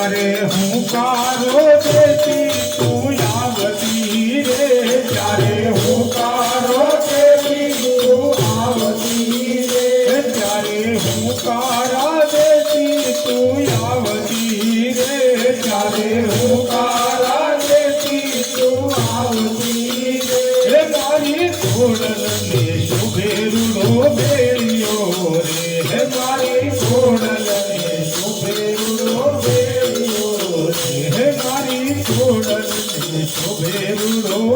ત્યારે હુંકારો દેતી તું આવતી રે, ત્યારે હુંકારો દેતી તું આવતી રે, ત્યારે હુંકારા દેતી તું આવતી રે, ત્યારે હુંકારા દેતી તું આવતી રે, મારી ખોડલને શુભે રૂડો બેરિયો રે, હે મારી ખોડલને શુભે રૂડો બેરિયો રે, હે મારી ખોડલને શુભે રૂડો